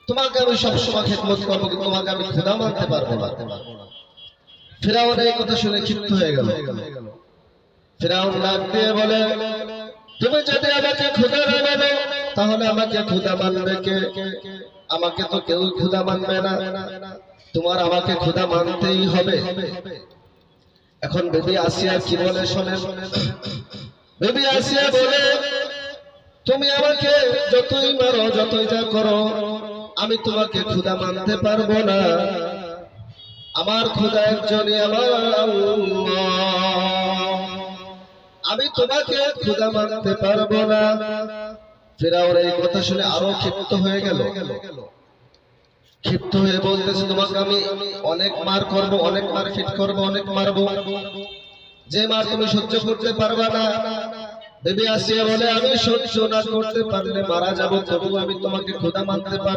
তোমাকে আমি সবসময় খেদমত করবো, কিন্তু তোমাকে আমি খোদা মানতে পারবো না। ফিরআউন এই কথা শুনে ক্ষিপ্ত হয়ে গেল। ফিরআউন ডাক দিয়ে বলে, তুমি যদি আমাকে খোদা না মানো তাহলে আমাকে খোদা মানবে কে? আমাকে তো কেউ খোদা মানবে না, তোমার আমাকে খোদা মানতেই হবে। এখন বেবি আসিয়া কি বলে শোনেন। বেবি আসিয়া বলে, তুমি আমাকে যতই মারো যতই যা করো, আমি তোমাকে খোদা মানতে পারবো না। আমার খোদা একজনই, আমার আল্লাহ। আমি তোমাকে খোদা মানতে পারবো না। ফিরআউন এই কথা শুনে আরো ক্ষিপ্ত হয়ে গেল। ক্ষিপ্ত হয়ে বলতেছে, তোমাকে আমি অনেক মার করব, অনেক মার ফিট করবো, অনেক মারবো, যে মার তুমি সহ্য করতে পারবা না। বেবি আসিয়া বলে, আমি সহ্য না করতে পারলে মারা যাবো, তবু আমি তোমাকে খোদা মানতে পারবো।